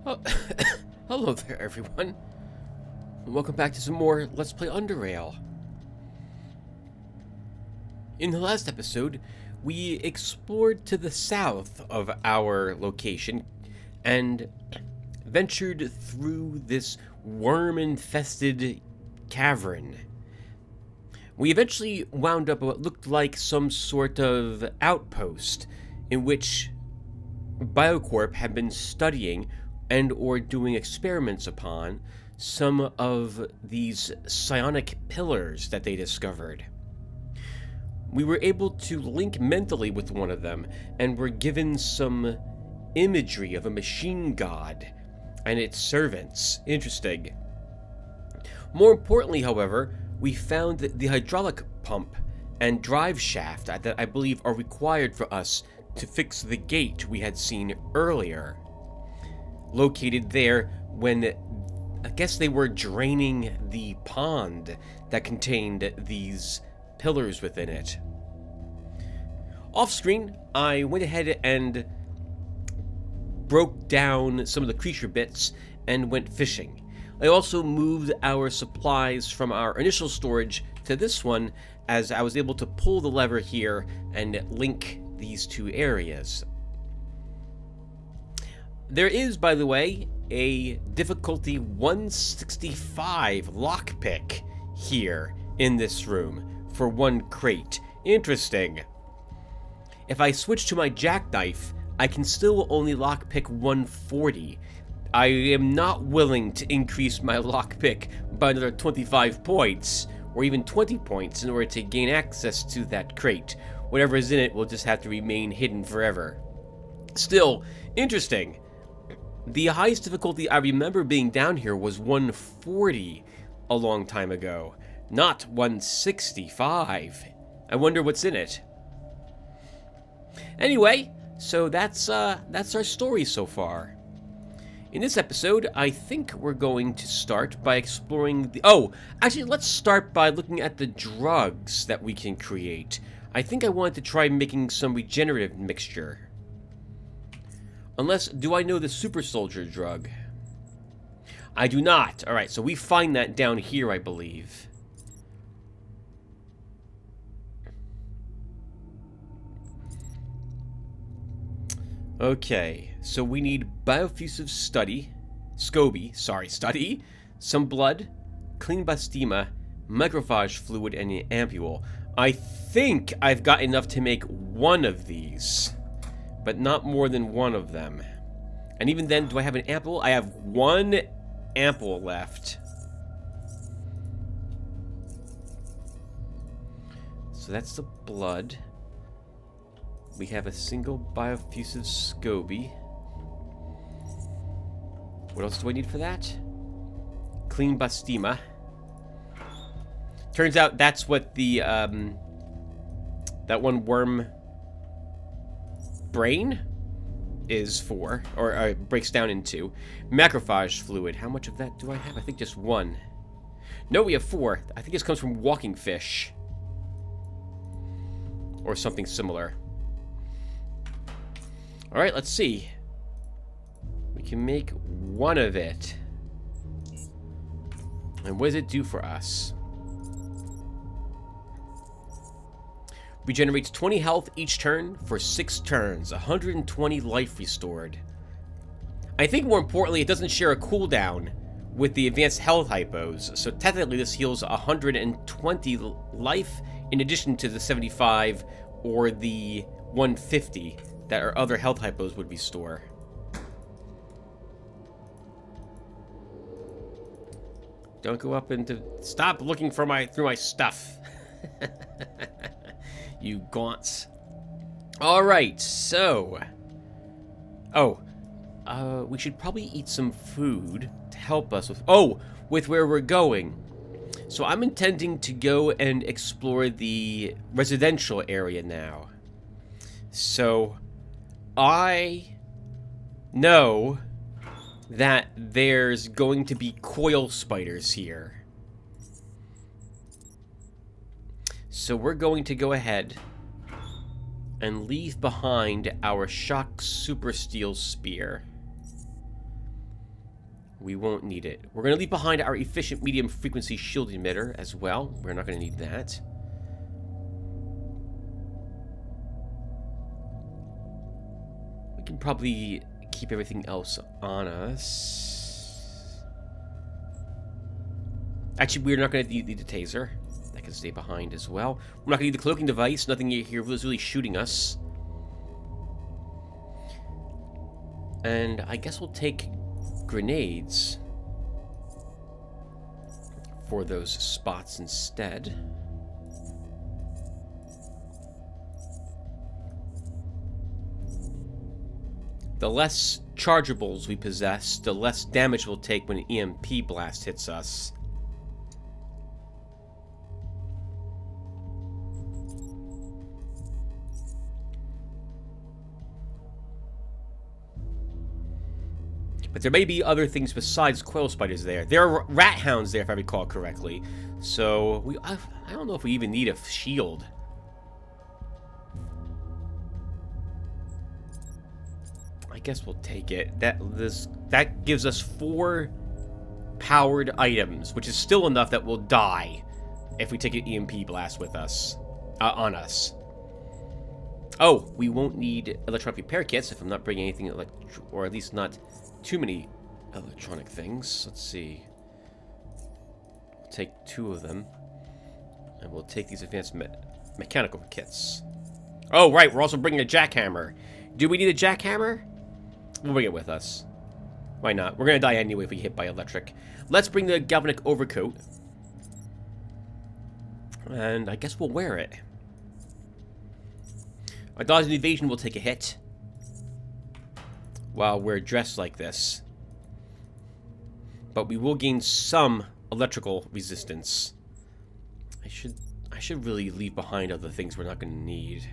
Oh, hello there, everyone. Welcome back to some more Let's Play Underrail. In the last episode, we explored to the south of our location and ventured through this worm-infested cavern. We eventually wound up at what looked like some sort of outpost in which Biocorp had been studying and or doing experiments upon some of these psionic pillars that they discovered. We were able to link mentally with one of them and were given some imagery of a machine god and its servants. Interesting. More importantly, however, we found that the hydraulic pump and drive shaft that I believe are required for us to fix the gate we had seen earlier, located there when I guess they were draining the pond that contained these pillars within it. Off screen, I went ahead and broke down some of the creature bits and went fishing. I also moved our supplies from our initial storage to this one, as I was able to pull the lever here and link these two areas. There is, by the way, a difficulty 165 lockpick here in this room for one crate. Interesting. If I switch to my jackknife, I can still only lockpick 140. I am not willing to increase my lockpick by another 25 points, or even 20 points, in order to gain access to that crate. Whatever is in it will just have to remain hidden forever. Still, interesting. The highest difficulty I remember being down here was 140 a long time ago, not 165. I wonder what's in it. Anyway, so that's our story so far. In this episode, I think we're going to start by exploring the... Oh, actually, let's start by looking at the drugs that we can create. I think I wanted to try making some regenerative mixture. Unless, do I know the super soldier drug? I do not. Alright, so we find that down here, I believe. Okay, so we need biofusive study, some blood, clean bastima, microphage fluid, and an ampule. I think I've got enough to make one of these, but not more than one of them. And even then, do I have an ampoule? I have one ampoule left. So that's the blood. We have a single biofusive SCOBY. What else do I need for that? Clean bastima. Turns out that's what the, that one worm brain is for, or breaks down into. Macrophage fluid. How much of that do I have? I think just one. No, we have 4. I think this comes from walking fish. Or something similar. Alright, let's see. We can make one of it. And what does it do for us? Regenerates 20 health each turn for 6 turns, 120 life restored. I think more importantly, it doesn't share a cooldown with the advanced health hypos, so technically this heals 120 life in addition to the 75 or the 150 that our other health hypos would restore. Don't go up into... Stop looking for through my stuff. You gaunts. Alright, so... Oh. We should probably eat some food to help us with... Oh! With where we're going. So I'm intending to go and explore the residential area now. So... I know that there's going to be coil spiders here. So we're going to go ahead and leave behind our shock super steel spear. We won't need it. We're going to leave behind our efficient medium frequency shield emitter as well. We're not going to need that. We can probably keep everything else on us. Actually, we're not going to need the taser. That can stay behind as well. We're not going to need the cloaking device. Nothing here was really shooting us. And I guess we'll take grenades for those spots instead. The less chargeables we possess, the less damage we'll take when an EMP blast hits us. But there may be other things besides coil spiders there. There are rat hounds there, if I recall correctly. So, I don't know if we even need a shield. I guess we'll take it. That gives us 4 powered items, which is still enough that we'll die if we take an EMP blast with us. On us. Oh, we won't need electronic repair kits if I'm not bringing anything, or at least not too many electronic things. Let's see. We'll take 2 of them. And we'll take these advanced mechanical kits. Oh, right. We're also bringing a jackhammer. Do we need a jackhammer? We'll bring it with us. Why not? We're going to die anyway if we get hit by electric. Let's bring the galvanic overcoat. And I guess we'll wear it. Our dodge and evasion will take a hit while we're dressed like this. But we will gain some electrical resistance. I should really leave behind other things we're not going to need.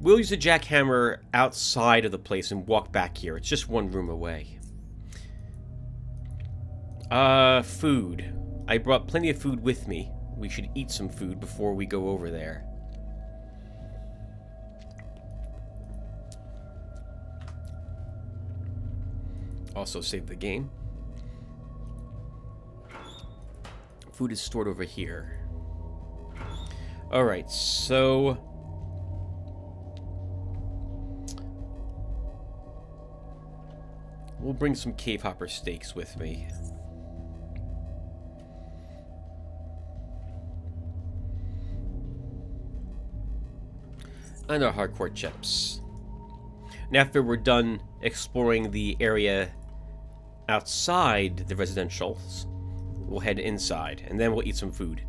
We'll use the jackhammer outside of the place and walk back here. It's just 1 room away. Food. I brought plenty of food with me. We should eat some food before we go over there. Also save the game. Food is stored over here. Alright, so we'll bring some cave hopper steaks with me. And our hardcore chips. And after we're done exploring the area outside the residentials, we'll head inside, and then we'll eat some food.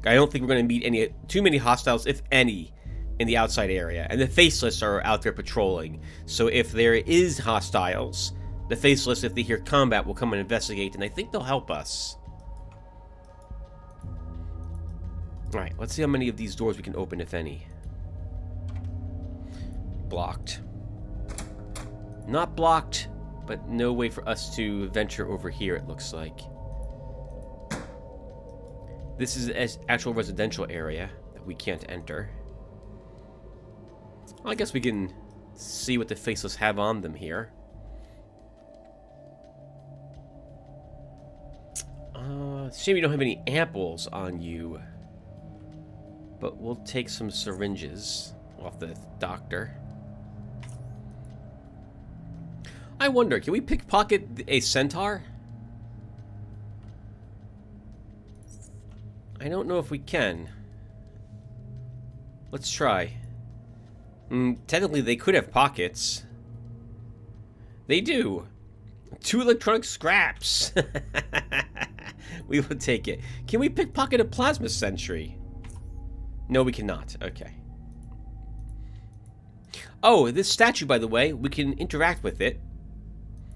I don't think we're going to meet too many hostiles, if any, in the outside area. And the Faceless are out there patrolling. So if there is hostiles, the Faceless, if they hear combat, will come and investigate, and I think they'll help us. Alright, let's see how many of these doors we can open, if any. Blocked. Not blocked, but no way for us to venture over here, it looks like. This is an actual residential area that we can't enter. Well, I guess we can see what the Faceless have on them here. Shame you don't have any ampoules on you. But we'll take some syringes off the doctor. I wonder, can we pickpocket a centaur? I don't know if we can. Let's try. Technically, they could have pockets. They do. 2 electronic scraps. We will take it. Can we pickpocket a plasma sentry? No, we cannot. Okay. Oh, this statue, by the way, we can interact with it.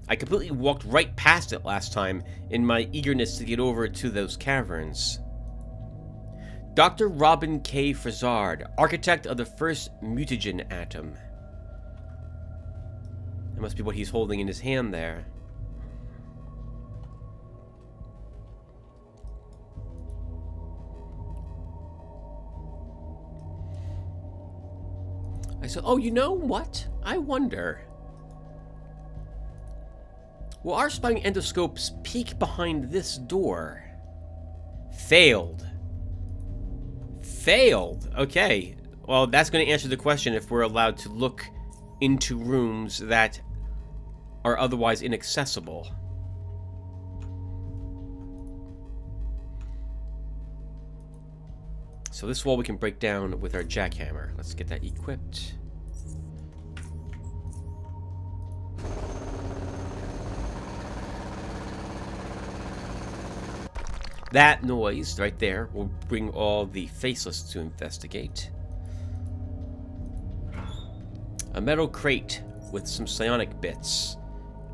I completely walked right past it last time in my eagerness to get over to those caverns. Dr. Robin K. Frizard, architect of the first mutagen atom. That must be what he's holding in his hand there. I said, oh, you know what? I wonder. Will our spying endoscopes peek behind this door? Failed. Failed. Okay. Well, that's going to answer the question if we're allowed to look into rooms that are otherwise inaccessible. So this wall we can break down with our jackhammer. Let's get that equipped. That noise right there will bring all the faceless to investigate. A metal crate with some psionic bits.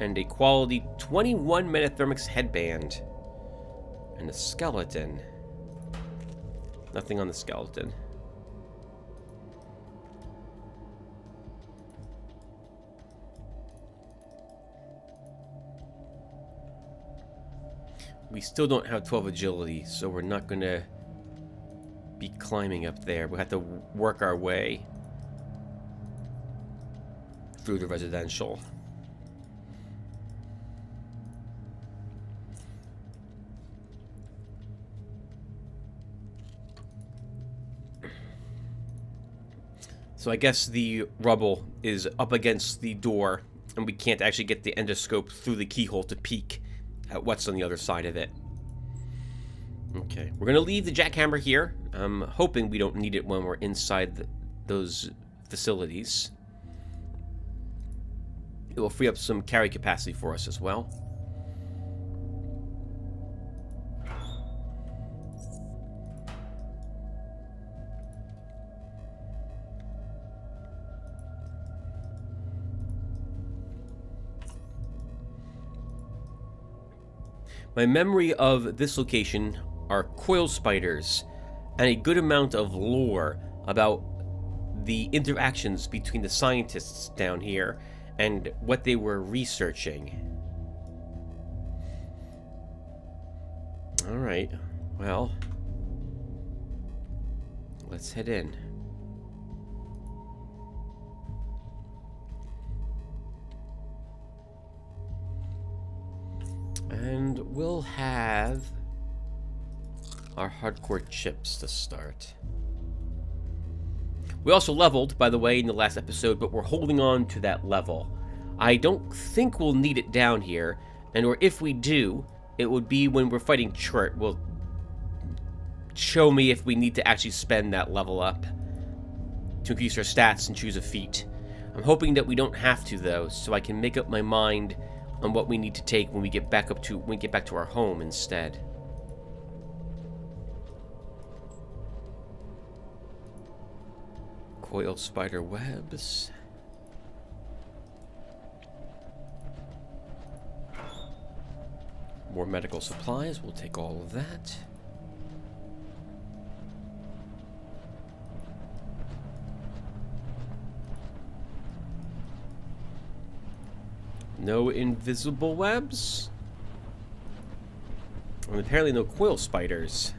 And a quality 21 Metathermics headband. And a skeleton. Nothing on the skeleton. We still don't have 12 agility, so we're not going to be climbing up there. We'll have to work our way through the residential. So I guess the rubble is up against the door, and we can't actually get the endoscope through the keyhole to peek at what's on the other side of it. Okay, we're going to leave the jackhammer here. I'm hoping we don't need it when we're inside those facilities. It will free up some carry capacity for us as well. My memory of this location are coil spiders and a good amount of lore about the interactions between the scientists down here and what they were researching. Alright, well, let's head in. And we'll have our hardcore chips to start. We also leveled, by the way, in the last episode, but we're holding on to that level. I don't think we'll need it down here, and or if we do, it would be when we're fighting Chert. Will show me if we need to actually spend that level up to increase our stats and choose a feat. I'm hoping that we don't have to, though, so I can make up my mind on what we need to take when we get back to our home instead. Coil spider webs. More medical supplies. We'll take all of that. No invisible webs. And apparently no coil spiders.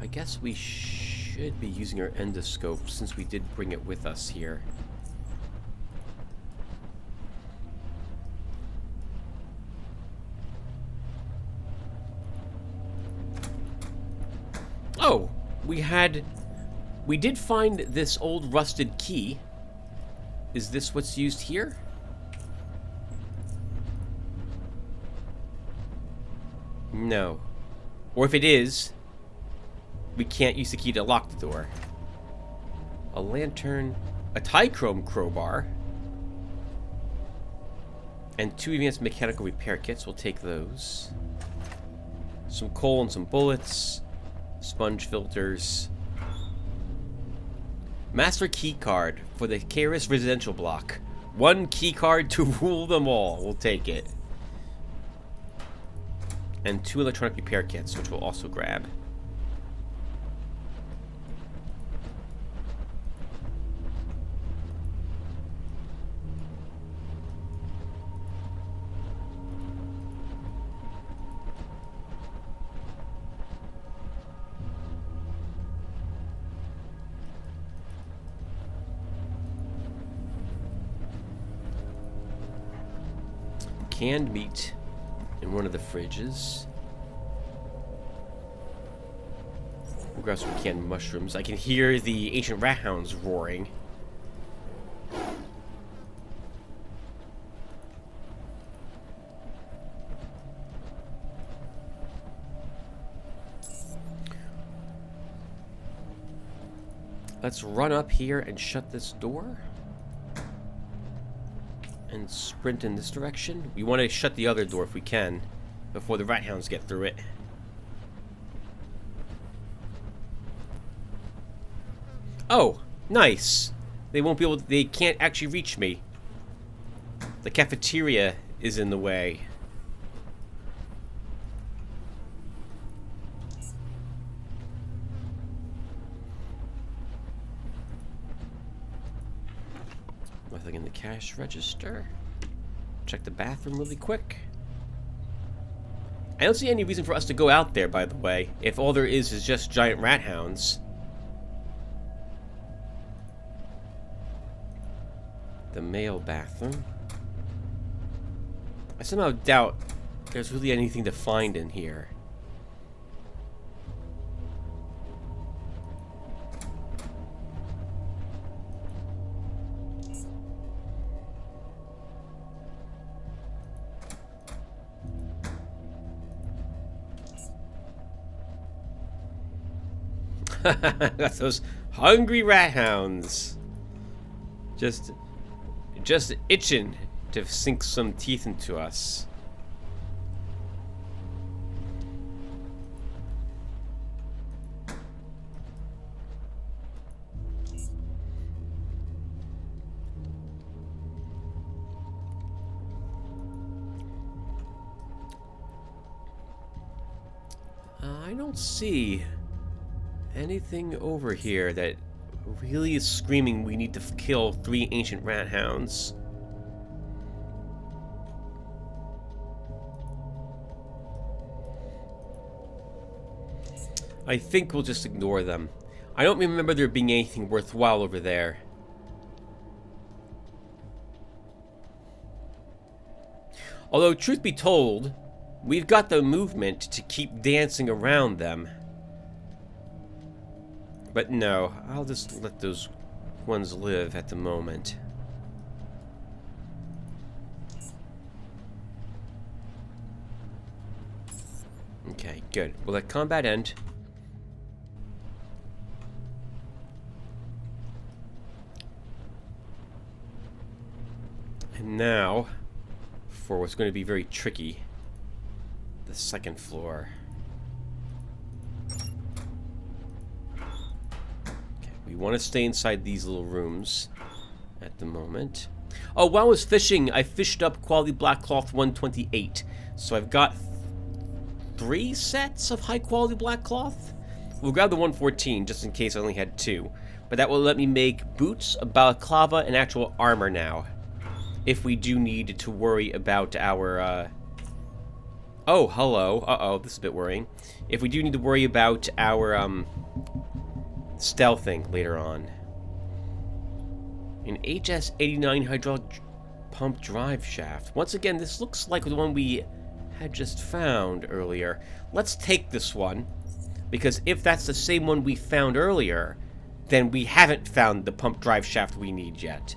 I guess we should be using our endoscope since we did bring it with us here. Oh, we did find this old rusted key. Is this what's used here? No. Or if it is, we can't use the key to lock the door. A lantern, a Tychrome crowbar, and 2 advanced mechanical repair kits. We'll take those. Some coal and some bullets. Sponge filters. Master key card for the Karis residential block. 1 key card to rule them all. We'll take it. And 2 electronic repair kits, which we'll also grab. canned meat in one of the fridges. We'll grab some canned mushrooms. I can hear the ancient rat hounds roaring. Let's run up here and shut this door. And sprint in this direction. We want to shut the other door if we can, before the rat hounds get through it. Oh, nice. They won't be able to, they can't actually reach me. The cafeteria is in the way. Nothing in the cash register. Check the bathroom really quick. I don't see any reason for us to go out there, by the way, if all there is just giant rat hounds. The male bathroom. I somehow doubt there's really anything to find in here. Got those hungry rat hounds. Just itching to sink some teeth into us. I don't see anything over here that really is screaming we need to kill 3 ancient rat hounds. I think we'll just ignore them. I don't remember there being anything worthwhile over there. Although, truth be told, we've got the movement to keep dancing around them. But no, I'll just let those ones live at the moment. Okay, good. We'll let combat end. And now, for what's going to be very tricky, the second floor. We want to stay inside these little rooms at the moment. Oh, while I was fishing, I fished up quality black cloth 128. So I've got 3 sets of high quality black cloth. We'll grab the 114 just in case I only had 2. But that will let me make boots, a balaclava, and actual armor now. If we do need to worry about our... Oh, hello. Uh-oh, this is a bit worrying. If we do need to worry about our, stealthing later on. An HS-89 hydraulic pump drive shaft. Once again, this looks like the one we had just found earlier. Let's take this one, because if that's the same one we found earlier, then we haven't found the pump drive shaft we need yet.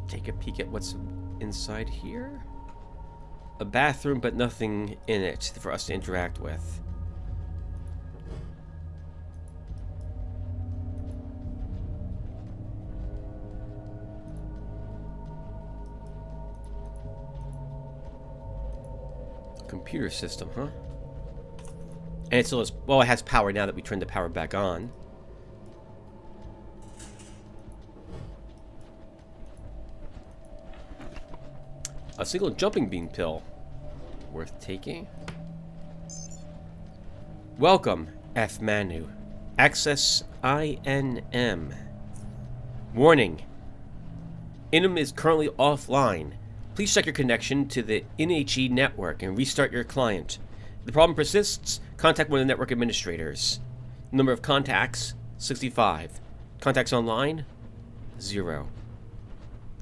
Take a peek at what's inside here. A bathroom, but nothing in it for us to interact with. Computer system, huh? And it still has, well, it has power now that we turned the power back on. A single jumping bean pill. Worth taking. Welcome, F. Manu. Access INM. Warning. INM is currently offline. Please check your connection to the NHE network and restart your client. If the problem persists, contact one of the network administrators. Number of contacts, 65. Contacts online, 0.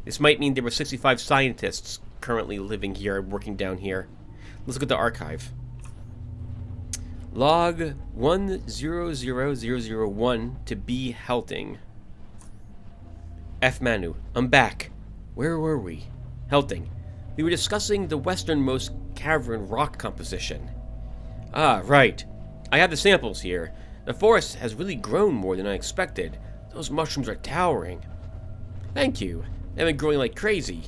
This might mean there were 65 scientists currently living here, working down here. Let's look at the archive. Log 100001 to B. Helting. F. Manu. I'm back. Where were we? Helting. We were discussing the westernmost cavern rock composition. Ah, right. I have the samples here. The forest has really grown more than I expected. Those mushrooms are towering. Thank you. They've been growing like crazy.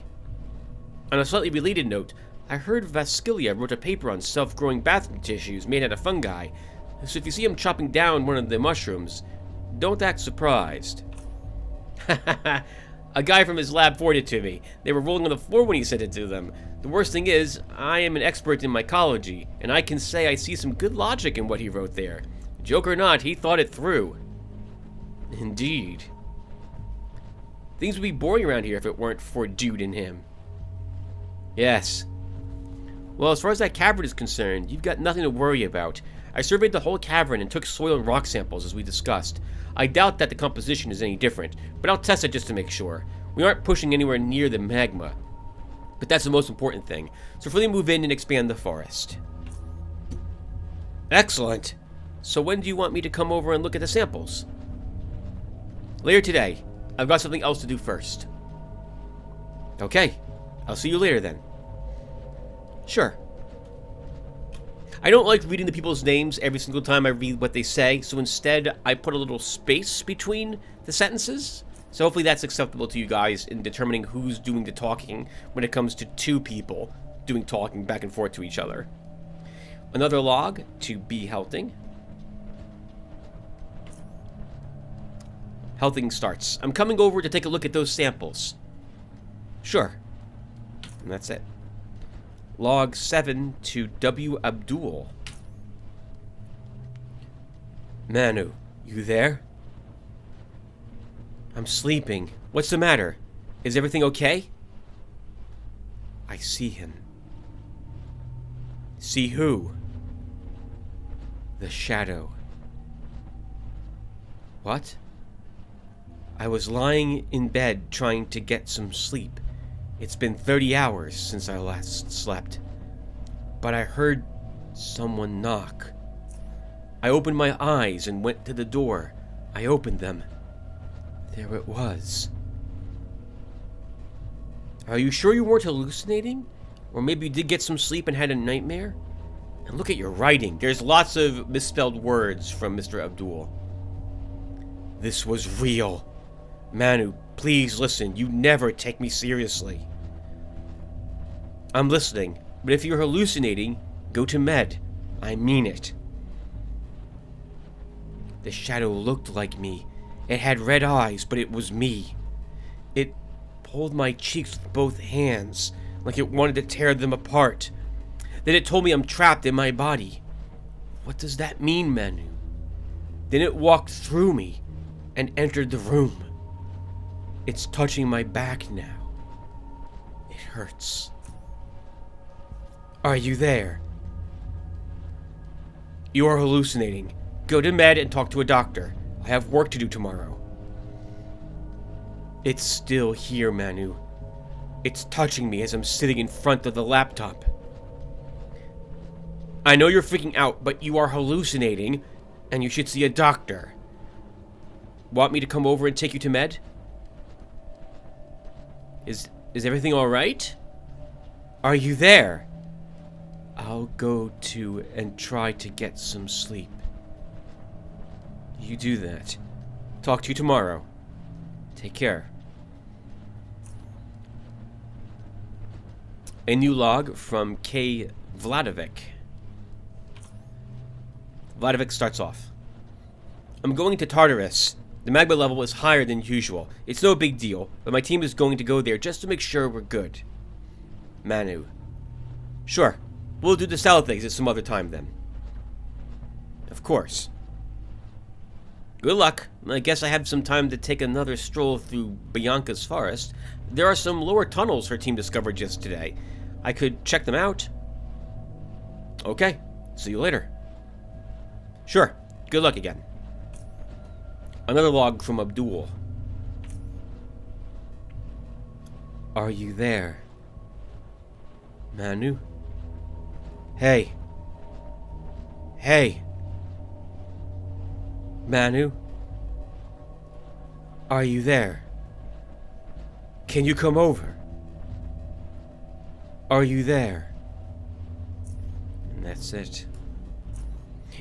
On a slightly related note, I heard Vaskilia wrote a paper on self-growing bathroom tissues made out of fungi. So if you see him chopping down one of the mushrooms, don't act surprised. A guy from his lab forwarded it to me. They were rolling on the floor when he sent it to them. The worst thing is, I am an expert in mycology, and I can say I see some good logic in what he wrote there. Joke or not, he thought it through. Indeed. Things would be boring around here if it weren't for Dude and him. Yes. Well, as far as that cavern is concerned, you've got nothing to worry about. I surveyed the whole cavern and took soil and rock samples as we discussed. I doubt that the composition is any different, but I'll test it just to make sure. We aren't pushing anywhere near the magma. But that's the most important thing. So fully move in and expand the forest. Excellent. So when do you want me to come over and look at the samples? Later today. I've got something else to do first. Okay. I'll see you later then. Sure. I don't like reading the people's names every single time I read what they say, so instead I put a little space between the sentences. So hopefully that's acceptable to you guys in determining who's doing the talking when it comes to two people doing talking back and forth to each other. Another log to B. Helting. Helting starts. I'm coming over to take a look at those samples. Sure. And that's it. Log 7 to W. Abdul. Manu, you there? I'm sleeping. What's the matter? Is everything okay? I see him. See who? The shadow. What? I was lying in bed trying to get some sleep. It's been 30 hours since I last slept. But I heard someone knock. I opened my eyes and went to the door. I opened them. There it was. Are you sure you weren't hallucinating? Or maybe you did get some sleep and had a nightmare? And look at your writing. There's lots of misspelled words from Mr. Abdul. This was real. Manu, please listen. You never take me seriously. I'm listening, but if you're hallucinating, go to Med. I mean it. The shadow looked like me. It had red eyes, but it was me. It pulled my cheeks with both hands, like it wanted to tear them apart. Then it told me I'm trapped in my body. What does that mean, Manu? Then it walked through me and entered the room. It's touching my back now. It hurts. Are you there? You are hallucinating. Go to Med and talk to a doctor. I have work to do tomorrow. It's still here, Manu. It's touching me as I'm sitting in front of the laptop. I know you're freaking out, but you are hallucinating, and you should see a doctor. Want me to come over and take you to Med? Is everything alright? Are you there? I'll go to and try to get some sleep. You do that. Talk to you tomorrow. Take care. A new log from K. Vladovic. Vladovic starts off. I'm going to Tartarus. The magma level is higher than usual. It's no big deal, but my team is going to go there just to make sure we're good. Manu. Sure. We'll do the salad things at some other time then. Of course. Good luck. I guess I have some time to take another stroll through Bianca's forest. There are some lower tunnels her team discovered just today. I could check them out. Okay, see you later. Sure, good luck again. Another log from Abdul. Are you there? Manu? Hey. Hey. Manu? Are you there? Can you come over? Are you there? And that's it.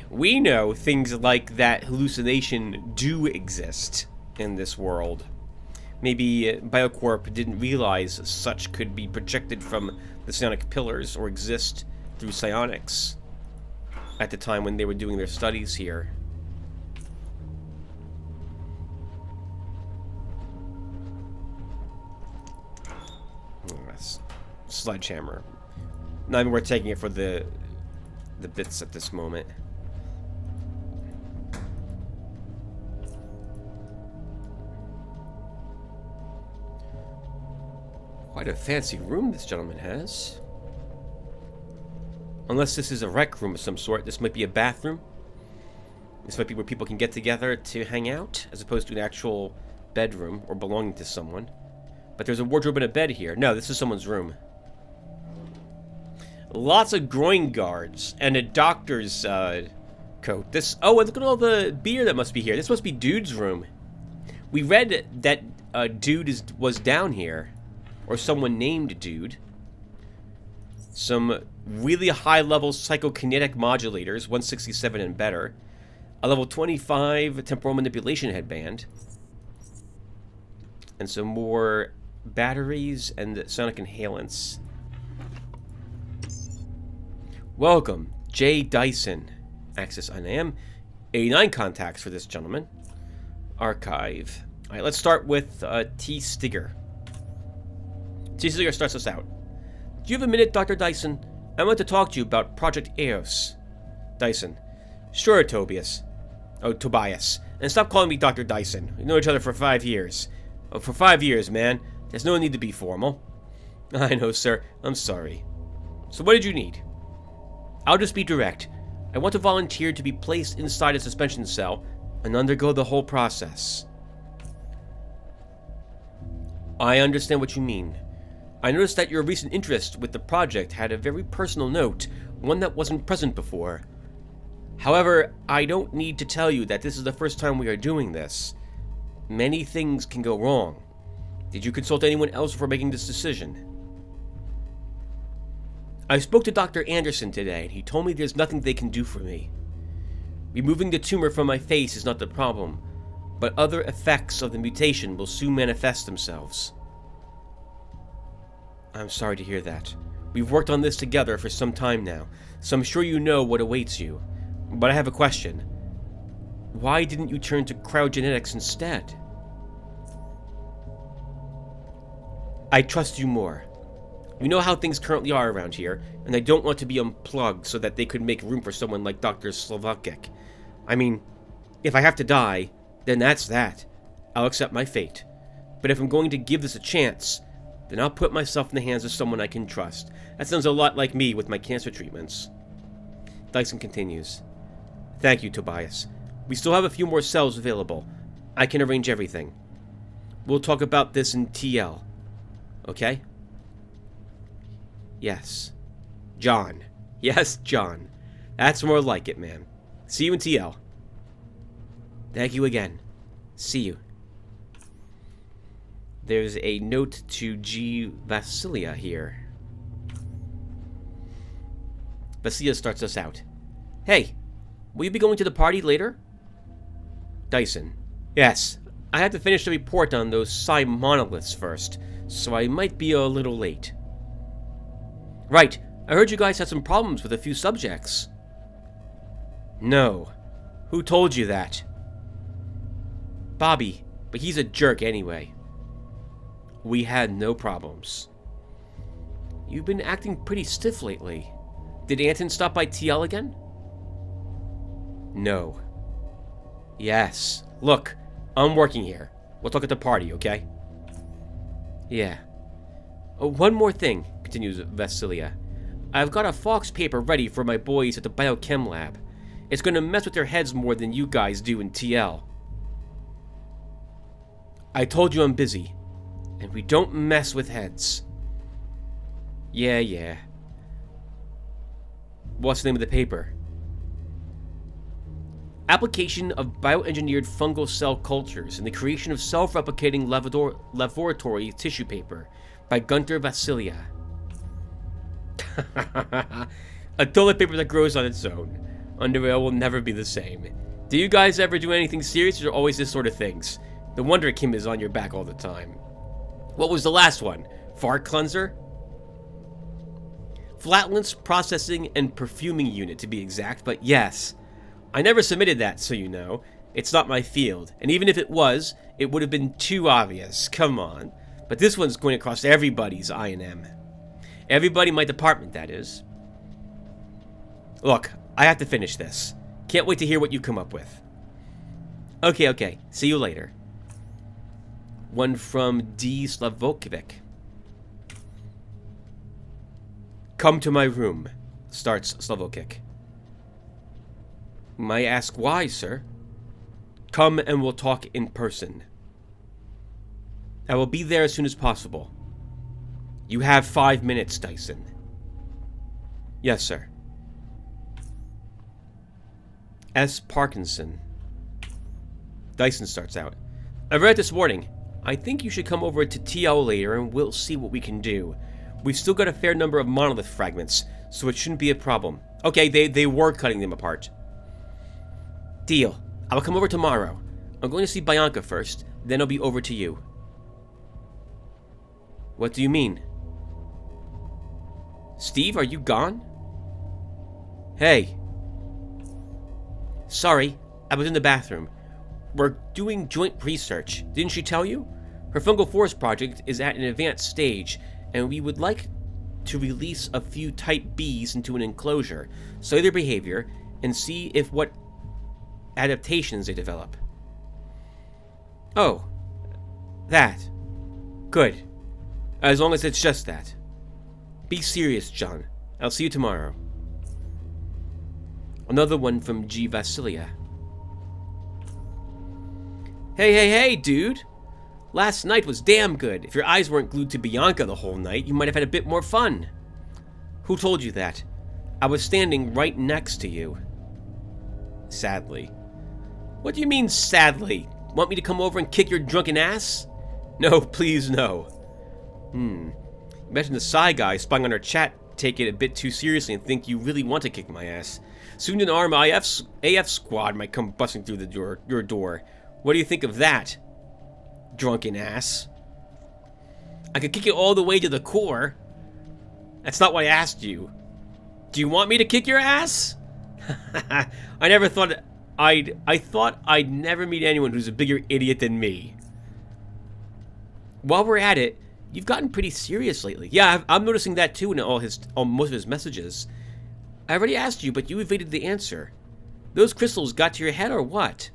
We know things like that hallucination do exist in this world. Maybe Biocorp didn't realize such could be projected from the psionic pillars or exist through psionics at the time when they were doing their studies here. Sledgehammer. Not even worth taking it for the bits at this moment. Quite a fancy room this gentleman has. Unless this is a rec room of some sort, this might be a bathroom. This might be where people can get together to hang out, as opposed to an actual bedroom or belonging to someone. But there's a wardrobe and a bed here. No, this is someone's room. Lots of groin guards and a doctor's coat. Oh, and look at all the beer that must be here. This must be Dude's room. We read that Dude was down here, or someone named Dude. Some really high-level psychokinetic modulators, 167 and better. A level 25 temporal manipulation headband. And some more batteries and sonic inhalants. Welcome, J. Dyson. Access INAM. 89 contacts for this gentleman. Archive. Alright, let's start with T. Stigger. T. Stigger starts us out. Do you have a minute, Dr. Dyson? I want to talk to you about Project EOS. Dyson. Sure, Tobias. Oh, Tobias. And stop calling me Dr. Dyson. We know each other for 5 years. Oh, for 5 years, man. There's no need to be formal. I know, sir. I'm sorry. So what did you need? I'll just be direct. I want to volunteer to be placed inside a suspension cell and undergo the whole process. I understand what you mean. I noticed that your recent interest with the project had a very personal note, one that wasn't present before. However, I don't need to tell you that this is the first time we are doing this. Many things can go wrong. Did you consult anyone else before making this decision? I spoke to Dr. Anderson today, and he told me there's nothing they can do for me. Removing the tumor from my face is not the problem, but other effects of the mutation will soon manifest themselves. I'm sorry to hear that. We've worked on this together for some time now, so I'm sure you know what awaits you. But I have a question. Why didn't you turn to cryogenetics instead? I trust you more. You know how things currently are around here, and I don't want to be unplugged so that they could make room for someone like Dr. Slovakek. I mean, if I have to die, then that's that. I'll accept my fate. But if I'm going to give this a chance, then I'll put myself in the hands of someone I can trust. That sounds a lot like me with my cancer treatments. Dyson continues. Thank you, Tobias. We still have a few more cells available. I can arrange everything. We'll talk about this in TL. Okay? Yes. John. Yes, John. That's more like it, man. See you in TL. Thank you again. See you. There's a note to G. Vasilia here. Vasilia starts us out. Hey, will you be going to the party later? Dyson. Yes. I had to finish the report on those psi monoliths first, so I might be a little late. Right. I heard you guys had some problems with a few subjects. No. Who told you that? Bobby, but he's a jerk anyway. We had no problems. You've been acting pretty stiff lately. Did Anton stop by TL again? No. Yes. Look, I'm working here. We'll talk at the party, okay? Yeah. One more thing, continues Vasilia. I've got a Fox paper ready for my boys at the biochem lab. It's gonna mess with their heads more than you guys do in TL. I told you I'm busy, and we don't mess with heads. Yeah. What's the name of the paper? Application of bioengineered fungal cell cultures and the creation of self-replicating laboratory tissue paper by Gunter Vasilia. A toilet paper that grows on its own. Underrail will never be the same. Do you guys ever do anything serious, or always this sort of things? No wonder Kim is on your back all the time. What was the last one? Fart cleanser? Flatulence processing and perfuming unit, to be exact, but yes. I never submitted that, so you know. It's not my field, and even if it was, it would have been too obvious. Come on. But this one's going across everybody's I&M. Everybody in my department, that is. Look, I have to finish this. Can't wait to hear what you come up with. Okay. See you later. One from D. Slavokovic. Come to my room, starts Slavokic. May I ask why, sir? Come and we'll talk in person. I will be there as soon as possible. You have 5 minutes, Dyson. Yes, sir. S. Parkinson. Dyson starts out. I read it this morning. I think you should come over to TL later and we'll see what we can do. We've still got a fair number of monolith fragments, so it shouldn't be a problem. Okay, they were cutting them apart. Deal. I'll come over tomorrow. I'm going to see Bianca first, then I'll be over to you. What do you mean? Steve, are you gone? Hey. Sorry, I was in the bathroom. We're doing joint research. Didn't she tell you? Her fungal forest project is at an advanced stage, and we would like to release a few type Bs into an enclosure, study their behavior, and see if what adaptations they develop. Oh. That. Good. As long as it's just that. Be serious, John. I'll see you tomorrow. Another one from G. Vasilia. Hey, dude. Last night was damn good. If your eyes weren't glued to Bianca the whole night, you might have had a bit more fun. Who told you that? I was standing right next to you. Sadly. What do you mean, sadly? Want me to come over and kick your drunken ass? No, please, no. Imagine the Psy guy spying on our chat take it a bit too seriously and think you really want to kick my ass. Soon an armed AF squad might come busting through your door. What do you think of that? Drunken ass. I could kick it all the way to the core. That's not what I asked you. Do you want me to kick your ass? I thought I'd never meet anyone who's a bigger idiot than me. While we're at it, you've gotten pretty serious lately. Yeah, I'm noticing that too in most of his messages. I already asked you, but you evaded the answer. Those crystals got to your head or what?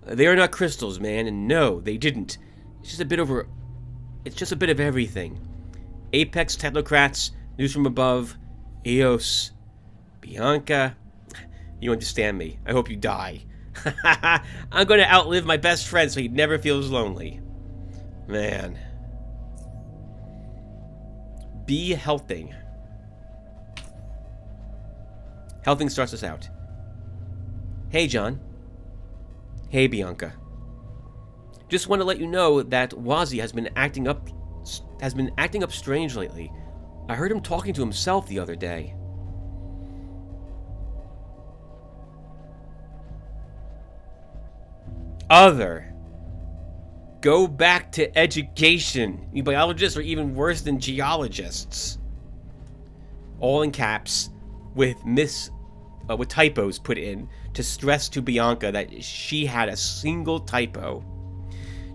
They are not crystals, man, and no, they didn't. It's just a bit of everything. Apex technocrats, news from above, Eos, Bianca. You understand me. I hope you die. I'm going to outlive my best friend so he never feels lonely. Man. B. Helthing. Helthing starts us out. Hey, John. Hey, Bianca. Just want to let you know that Wazi has been acting up strange lately. I heard him talking to himself the other day. Go back to education. You biologists are even worse than geologists. All in caps, with typos put in to stress to Bianca that she had a single typo.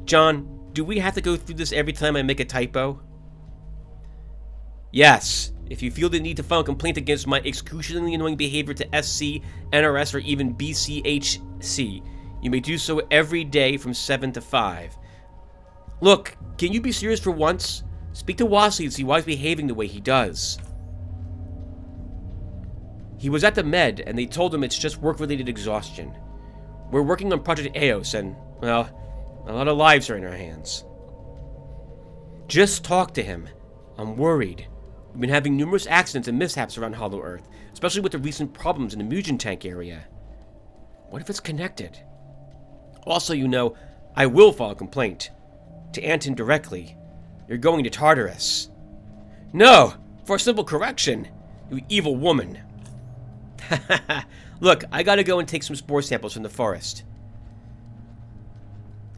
John, do we have to go through this every time I make a typo? Yes, If you feel the need to file a complaint against my excruciatingly annoying behavior to SC, NRS, or even BCHC, you may do so every day from 7 to 5. Look, can you be serious for once? Speak to Wasley and see why he's behaving the way he does. He was at the med, and they told him it's just work-related exhaustion. We're working on Project Eos, and, well, a lot of lives are in our hands. Just talk to him. I'm worried. We've been having numerous accidents and mishaps around Hollow Earth, especially with the recent problems in the Mugen Tank area. What if it's connected? Also, you know, I will file a complaint. To Anton directly. You're going to Tartarus. No! For a simple correction! You evil woman. Look, I gotta go and take some spore samples from the forest.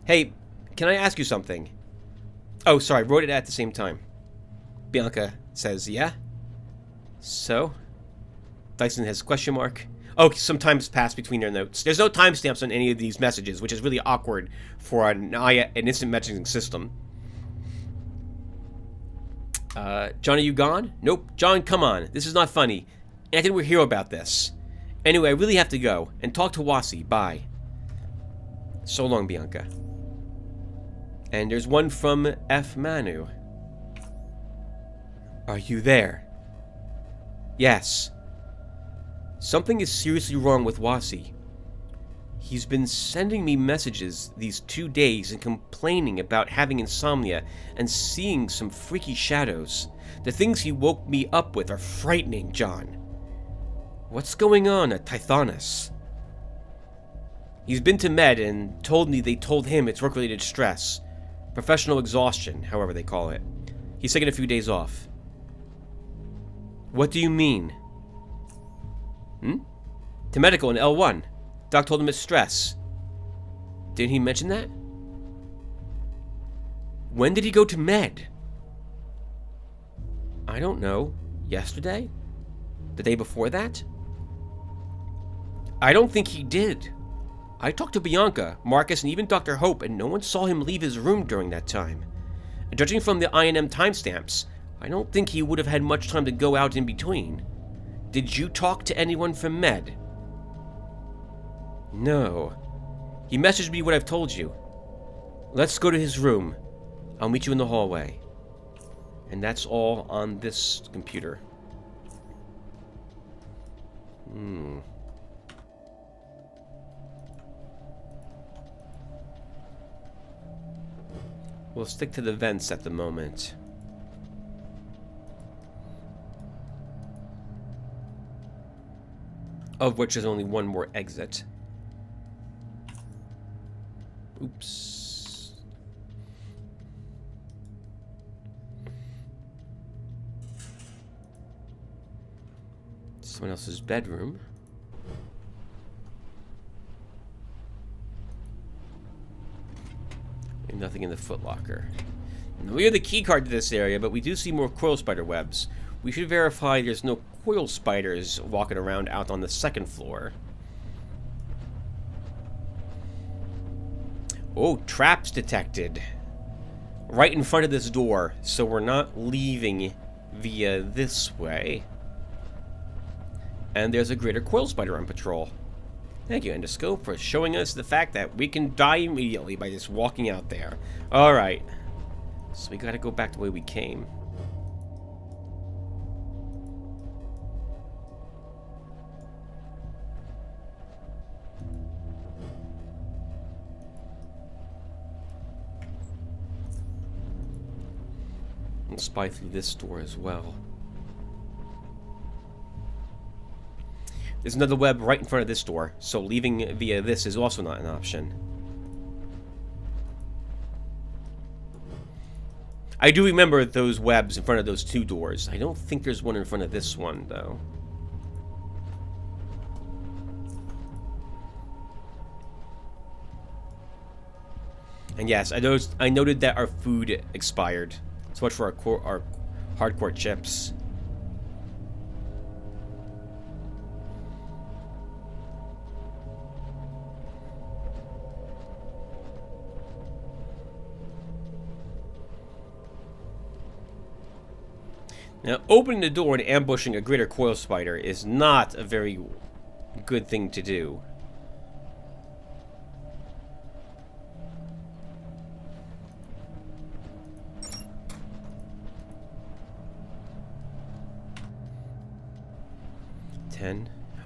Hey, can I ask you something? Oh, sorry, wrote it at the same time. Bianca says, yeah? So? Dyson has a question mark. Oh, some time has passed between their notes. There's no timestamps on any of these messages, which is really awkward for an instant messaging system. John, are you gone? Nope. John, come on. This is not funny. Anthony will hear about this. Anyway, I really have to go. And talk to Wasi. Bye. So long, Bianca. And there's one from F. Manu. Are you there? Yes. Something is seriously wrong with Wasi. He's been sending me messages these 2 days and complaining about having insomnia and seeing some freaky shadows. The things he woke me up with are frightening, John. What's going on at Tithonus? He's been to Med and told me they told him it's work-related stress. Professional exhaustion, however they call it. He's taking a few days off. What do you mean? To medical in L1. Doc told him it's stress. Didn't he mention that? When did he go to Med? I don't know. Yesterday? The day before that? I don't think he did. I talked to Bianca, Marcus, and even Dr. Hope, and no one saw him leave his room during that time. And judging from the INM timestamps, I don't think he would have had much time to go out in between. Did you talk to anyone from Med? No. He messaged me what I've told you. Let's go to his room. I'll meet you in the hallway. And that's all on this computer. We'll stick to the vents at the moment. Of which there's only one more exit. Oops. Someone else's bedroom. And nothing in the footlocker. We have the key card to this area, but we do see more coil spider webs. We should verify there's no coil spiders walking around out on the second floor. Oh, traps detected. Right in front of this door, so we're not leaving via this way. And there's a greater coil spider on patrol. Thank you, Endoscope, for showing us the fact that we can die immediately by just walking out there. Alright. So we gotta go back the way we came. And spy through this door as well. There's another web right in front of this door, so leaving via this is also not an option. I do remember those webs in front of those two doors. I don't think there's one in front of this one, though. And yes, I noted that our food expired. So much for our hardcore chips. Now, opening the door and ambushing a greater coil spider is not a very good thing to do.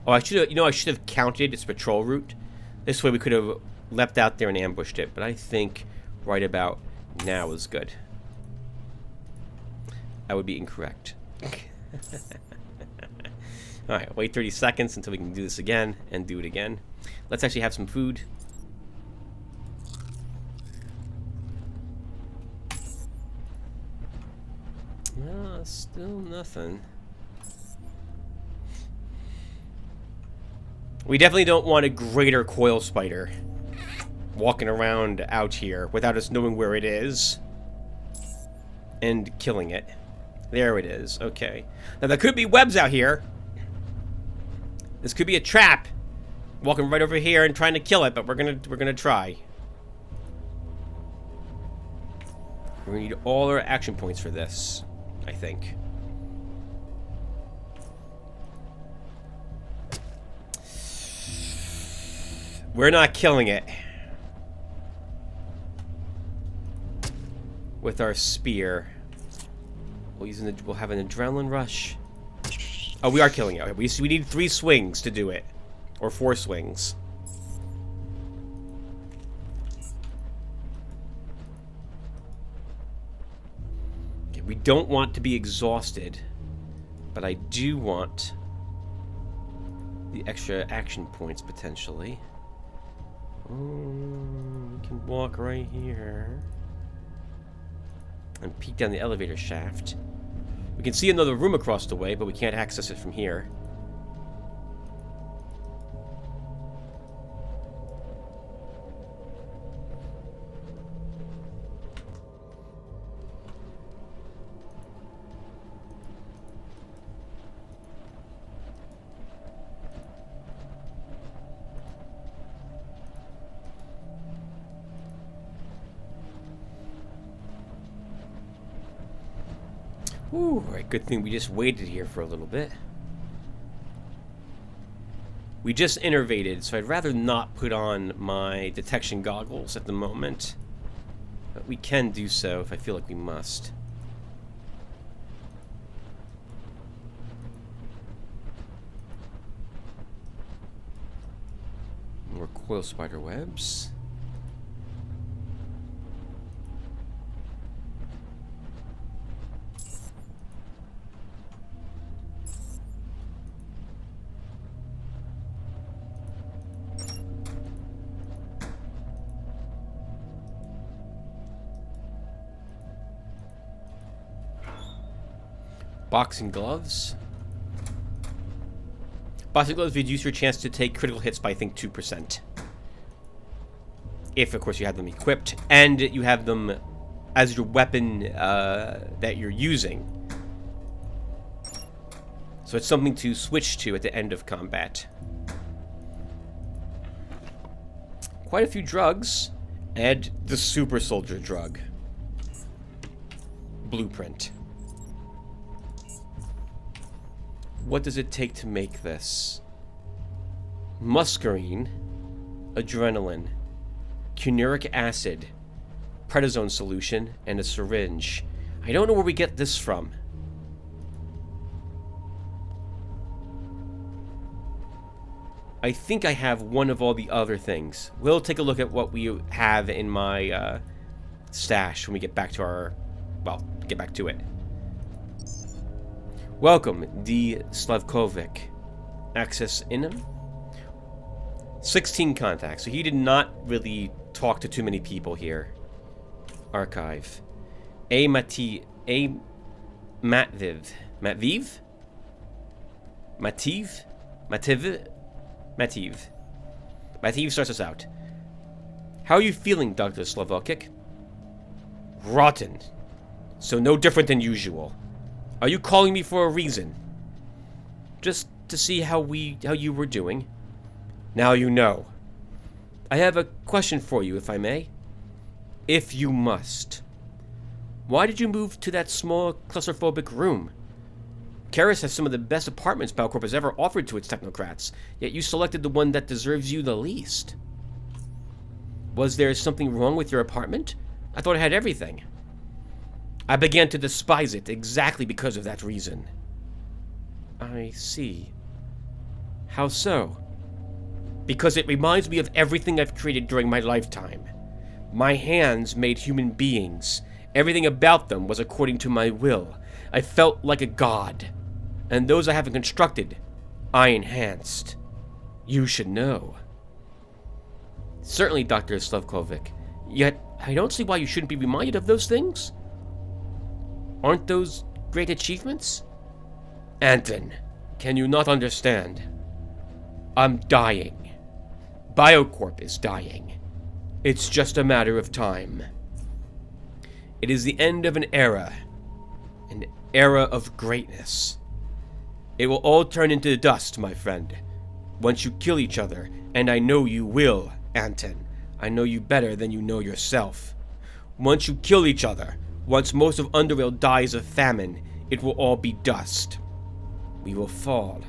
Oh, I should have, I should have counted its patrol route. This way we could have leapt out there and ambushed it, but I think right about now is good. I would be incorrect. Alright, wait 30 seconds until we can do this again and do it again. Let's actually have some food. No, still nothing. We definitely don't want a greater coil spider walking around out here without us knowing where it is and killing it. There it is. Okay. Now there could be webs out here. This could be a trap. Walking right over here and trying to kill it, but we're gonna try. We're gonna need all our action points for this, I think. We're not killing it with our spear. We'll have an adrenaline rush. Oh, we are killing it. We need 3 swings to do it, or 4 swings. Okay, we don't want to be exhausted, but I do want the extra action points potentially. We can walk right here and peek down the elevator shaft. We can see another room across the way, but we can't access it from here. Ooh, right, good thing we just waited here for a little bit. We just innervated, so I'd rather not put on my detection goggles at the moment. But we can do so if I feel like we must. More coil spider webs. Boxing gloves. Boxing gloves reduce your chance to take critical hits by, I think, 2%. If, of course, you have them equipped and you have them as your weapon that you're using. So it's something to switch to at the end of combat. Quite a few drugs. And the super soldier drug. Blueprint. What does it take to make this? Muscarine, adrenaline, cunuric acid, prednisone solution, and a syringe. I don't know where we get this from. I think I have one of all the other things. We'll take a look at what we have in my stash when we get back to our... well, get back to it. Welcome, D. Slavkovic. Access in him? 16 contacts, so he did not really talk to too many people here. Archive. Matviv. Matviv? Matviv starts us out. How are you feeling, Dr. Slavokic? Rotten. So no different than usual. Are you calling me for a reason? Just to see how you were doing? Now you know. I have a question for you, if I may. If you must. Why did you move to that small claustrophobic room? Karis has some of the best apartments Biocorp has ever offered to its technocrats, yet you selected the one that deserves you the least. Was there something wrong with your apartment? I thought it had everything. I began to despise it exactly because of that reason. I see. How so? Because it reminds me of everything I've created during my lifetime. My hands made human beings. Everything about them was according to my will. I felt like a god. And those I haven't constructed, I enhanced. You should know. Certainly, Dr. Slavkovic. Yet, I don't see why you shouldn't be reminded of those things. Aren't those great achievements? Anton, can you not understand? I'm dying. Biocorp is dying. It's just a matter of time. It is the end of an era of greatness. It will all turn into dust, my friend, once you kill each other, and I know you will, Anton. I know you better than you know yourself. Once you kill each other, once most of Underrail dies of famine, it will all be dust. We will fall,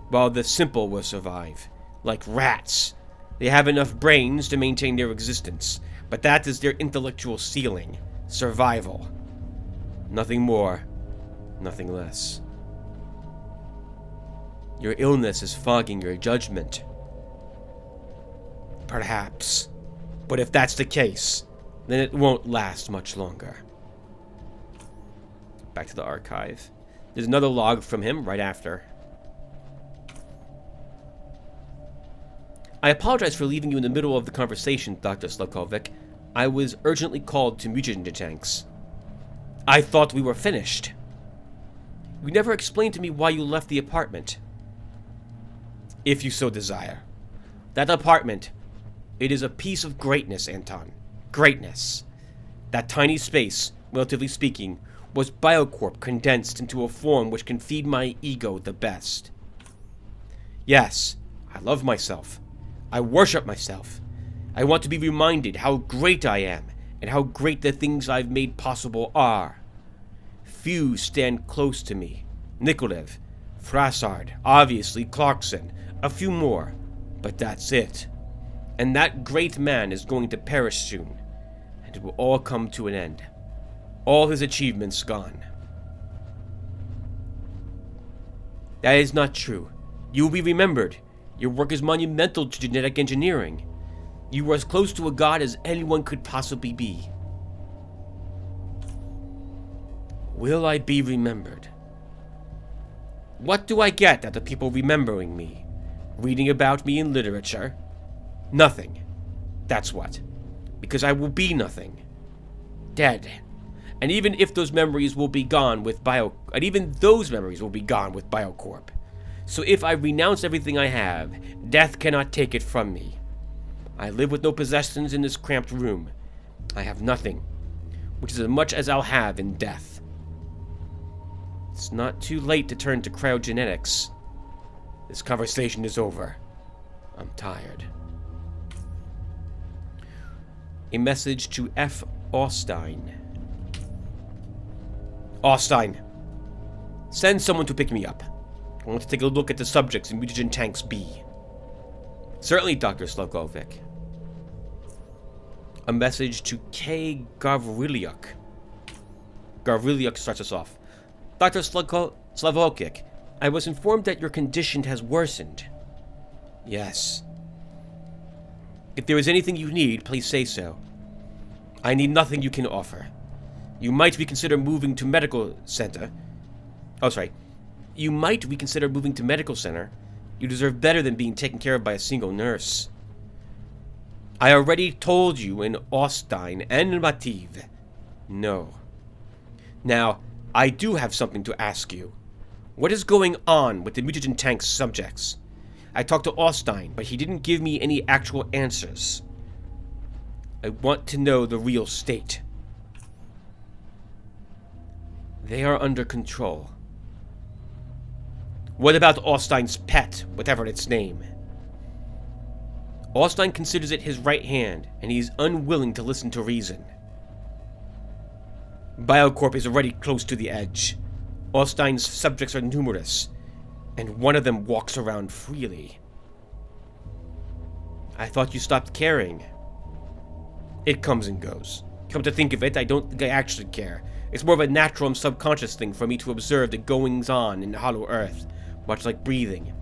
while the simple will survive, like rats. They have enough brains to maintain their existence, but that is their intellectual ceiling. Survival. Nothing more, nothing less. Your illness is fogging your judgment. Perhaps. But if that's the case, then it won't last much longer. Back to the archive. There's another log from him right after. I apologize for leaving you in the middle of the conversation, Dr. Slavkovic. I was urgently called to mutagen tanks. I thought we were finished. You never explained to me why you left the apartment. If you so desire. That apartment, it is a piece of greatness, Anton. Greatness. That tiny space, relatively speaking, was Biocorp condensed into a form which can feed my ego the best. Yes, I love myself. I worship myself. I want to be reminded how great I am and how great the things I've made possible are. Few stand close to me. Nikolev, Frassard, obviously Clarkson, a few more, but that's it. And that great man is going to perish soon, and it will all come to an end. All his achievements gone. That is not true. You will be remembered. Your work is monumental to genetic engineering. You were as close to a god as anyone could possibly be. Will I be remembered? What do I get out of people remembering me? Reading about me in literature? Nothing. That's what. Because I will be nothing. Dead. And even those memories will be gone with Biocorp. So if I renounce everything I have, death cannot take it from me. I live with no possessions in this cramped room. I have nothing, which is as much as I'll have in death. It's not too late to turn to cryogenetics. This conversation is over. I'm tired. A message to F. Austin. Austin, send someone to pick me up. I want to take a look at the subjects in mutagen tanks B. Certainly, Dr. Slavkovic. A message to K. Gavrilyuk. Gavrilyuk starts us off. Dr. Slavkovic, I was informed that your condition has worsened. Yes. If there is anything you need, please say so. I need nothing you can offer. You might reconsider moving to medical center. You might reconsider moving to medical center. You deserve better than being taken care of by a single nurse. I already told you in Austin and Mativ. No. Now, I do have something to ask you. What is going on with the mutagen tank subjects? I talked to Austin, but he didn't give me any actual answers. I want to know the real state. They are under control. What about Austin's pet, whatever its name? Austin considers it his right hand, and he is unwilling to listen to reason. Biocorp is already close to the edge. Ostein's subjects are numerous, and one of them walks around freely. I thought you stopped caring. It comes and goes. Come to think of it, I don't think I actually care. It's more of a natural and subconscious thing for me to observe the goings-on in Hollow Earth, much like breathing.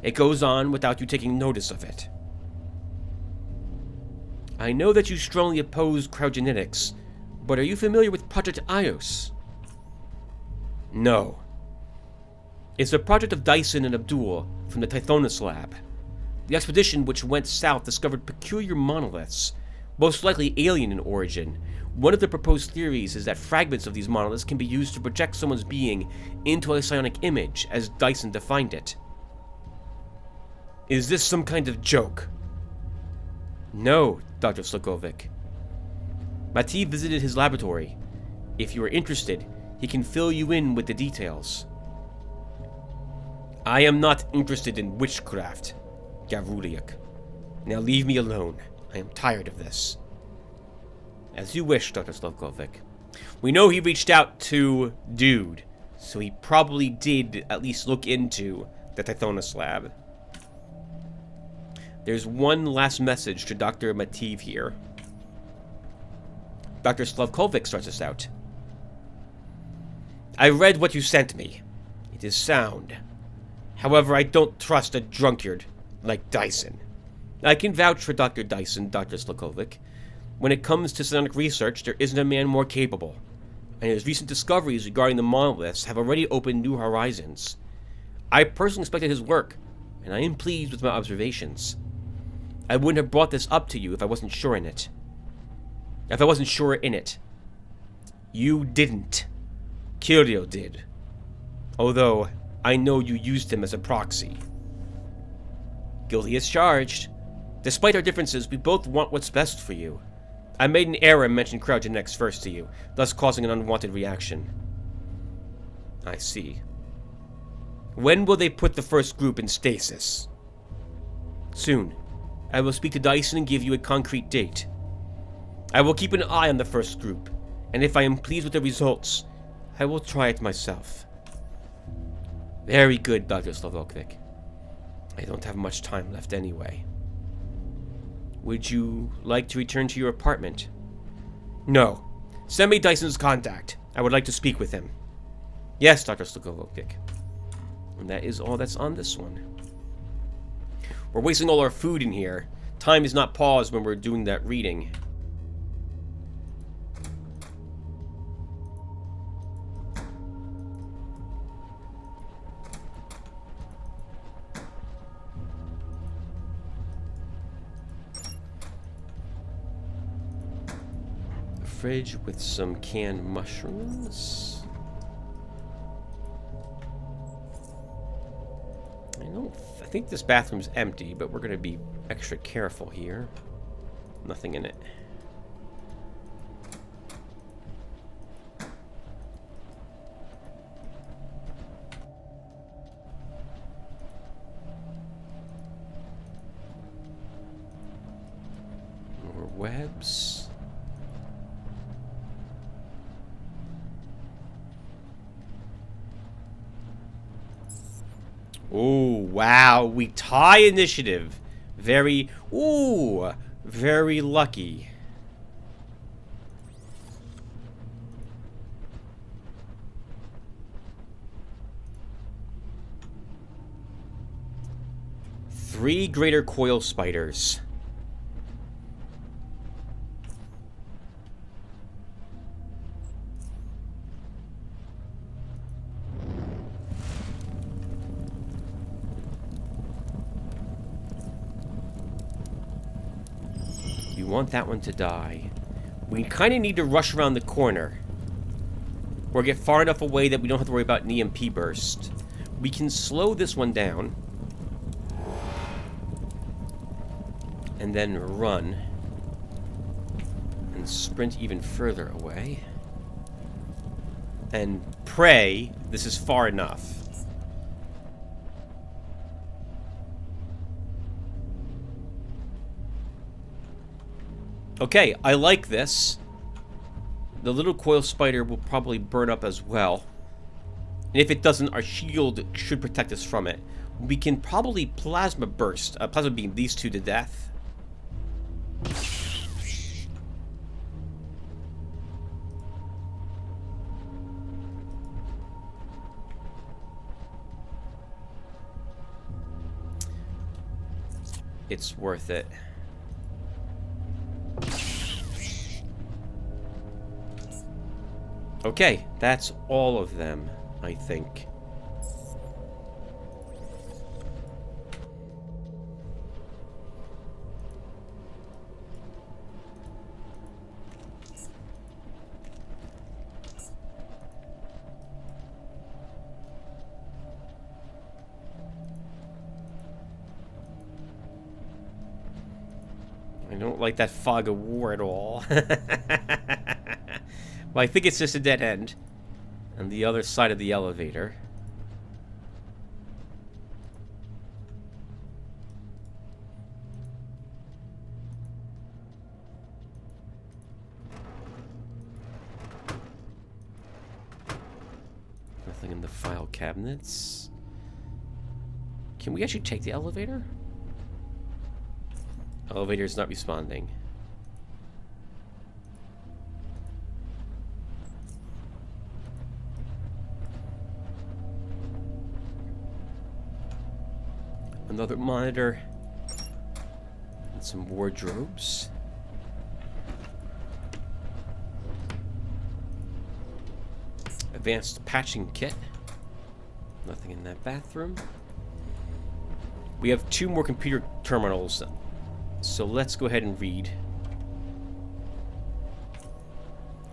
It goes on without you taking notice of it. I know that you strongly oppose cryogenetics, but are you familiar with Project Ios? No. It's a project of Dyson and Abdul from the Tithonus lab. The expedition which went south discovered peculiar monoliths, most likely alien in origin. One of the proposed theories is that fragments of these monoliths can be used to project someone's being into a psionic image, as Dyson defined it. Is this some kind of joke? No, Dr. Slukovic. Mativ visited his laboratory. If you are interested, he can fill you in with the details. I am not interested in witchcraft, Gavruliak. Now leave me alone. I am tired of this. As you wish, Dr. Slukovic. We know he reached out to Dude, so he probably did at least look into the Tithonus lab. There's one last message to Dr. Mativ here. Dr. Slavkovic starts us out. I read what you sent me. It is sound. However, I don't trust a drunkard like Dyson. I can vouch for Dr. Dyson, Dr. Slavkovic. When it comes to psionic research, there isn't a man more capable, and his recent discoveries regarding the monoliths have already opened new horizons. I personally inspected his work, and I am pleased with my observations. I wouldn't have brought this up to you if I wasn't sure in it. You didn't. Kirio did. Although, I know you used him as a proxy. Guilty as charged. Despite our differences, we both want what's best for you. I made an error and mentioned cryogenetics first to you, thus causing an unwanted reaction. I see. When will they put the first group in stasis? Soon. I will speak to Dyson and give you a concrete date. I will keep an eye on the first group, and if I am pleased with the results, I will try it myself. Very good, Dr. Slavokovic. I don't have much time left anyway. Would you like to return to your apartment? No. Send me Dyson's contact. I would like to speak with him. Yes, Dr. Slavokovic. And that is all that's on this one. We're wasting all our food in here. Time is not paused when we're doing that reading. Fridge with some canned mushrooms. I think this bathroom's empty, but we're going to be extra careful here. Nothing in it. More webs. Oh, wow. We tie initiative. Very lucky. Three greater coil spiders. Want that one to die. We kind of need to rush around the corner or get far enough away that we don't have to worry about an EMP burst. We can slow this one down and then run and sprint even further away and pray this is far enough. Okay, I like this. The little coil spider will probably burn up as well. And if it doesn't, our shield should protect us from it. We can probably plasma burst, plasma beam these two to death. It's worth it. Okay, that's all of them, I think. I don't like that fog of war at all. Well, I think it's just a dead end on the other side of the elevator. Nothing in the file cabinets. Can we actually take the elevator? Elevator is not responding. Another monitor. And some wardrobes. Advanced patching kit. Nothing in that bathroom. We have 2 more computer terminals. So let's go ahead and read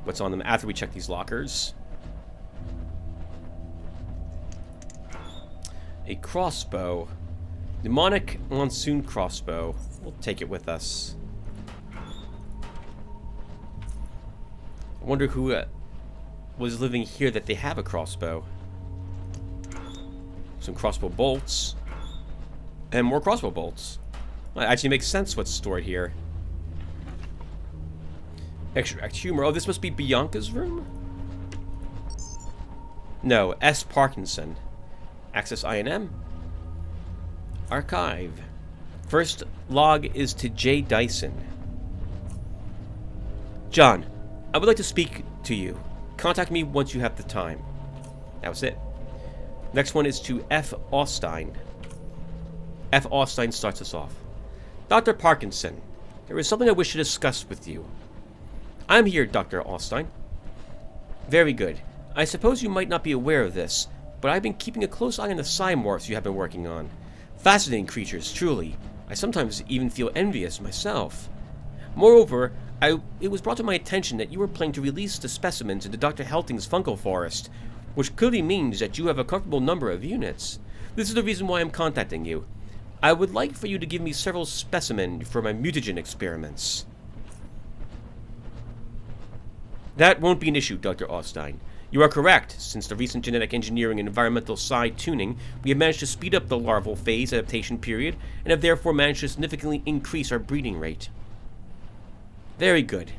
what's on them after we check these lockers. A crossbow. Demonic monsoon crossbow. We'll take it with us. I wonder who was living here that they have a crossbow. Some crossbow bolts. And more crossbow bolts. Well, it actually makes sense what's stored here. Extract humor. Oh, this must be Bianca's room? No, S. Parkinson. Access INM. Archive. First log is to J. Dyson. John, I would like to speak to you. Contact me once you have the time. That was it. Next one is to F. Austin. F. Austin starts us off. Dr. Parkinson, there is something I wish to discuss with you. I'm here, Dr. Austin. Very good. I suppose you might not be aware of this, but I've been keeping a close eye on the Cymorphs you have been working on. Fascinating creatures, truly. I sometimes even feel envious myself. Moreover, it was brought to my attention that you were planning to release the specimens into Dr. Helting's fungal forest, which clearly means that you have a comfortable number of units. This is the reason why I'm contacting you. I would like for you to give me several specimens for my mutagen experiments. That won't be an issue, Dr. Austin. You are correct. Since the recent genetic engineering and environmental side tuning, we have managed to speed up the larval phase adaptation period and have therefore managed to significantly increase our breeding rate. Very good.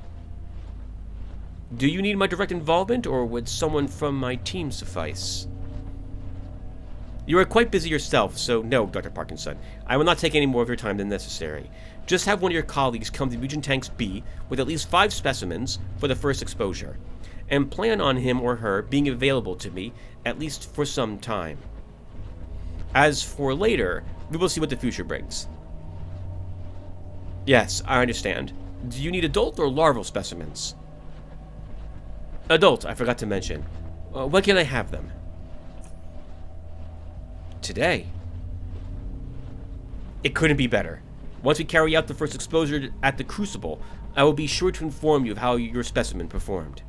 Do you need my direct involvement, or would someone from my team suffice? You are quite busy yourself, so no, Dr. Parkinson. I will not take any more of your time than necessary. Just have one of your colleagues come to Mutant Tanks B with at least 5 specimens for the first exposure, and plan on him or her being available to me, at least for some time. As for later, we will see what the future brings. Yes, I understand. Do you need adult or larval specimens? Adult, I forgot to mention. When can I have them? Today. It couldn't be better. Once we carry out the first exposure at the Crucible, I will be sure to inform you of how your specimen performed.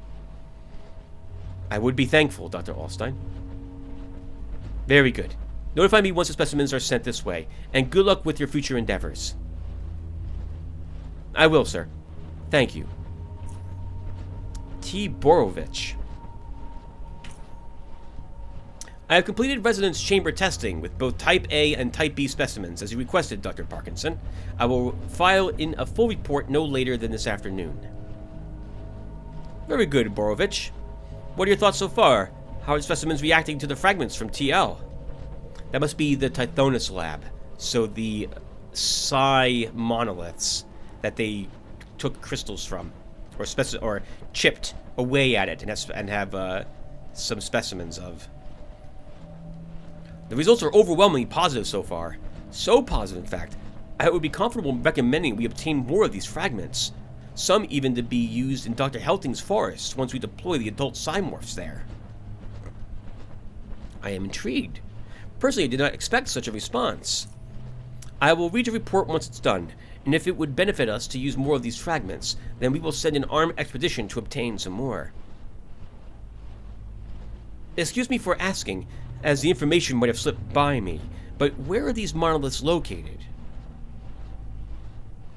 I would be thankful, Dr. Austin. Very good. Notify me once the specimens are sent this way, and good luck with your future endeavors. I will, sir. Thank you. T. Borovich. I have completed resonance chamber testing with both Type A and Type B specimens, as you requested, Dr. Parkinson. I will file in a full report no later than this afternoon. Very good, Borovich. What are your thoughts so far? How are specimens reacting to the fragments from TL? That must be the Tithonus lab. So the psi monoliths that they took crystals from, or chipped away at it, and have some specimens of. The results are overwhelmingly positive so far. So positive, in fact, I would be comfortable in recommending we obtain more of these fragments. Some even to be used in Dr. Helting's forest once we deploy the adult Cymorphs there. I am intrigued. Personally, I did not expect such a response. I will read your report once it's done, and if it would benefit us to use more of these fragments, then we will send an armed expedition to obtain some more. Excuse me for asking, as the information might have slipped by me, but where are these monoliths located?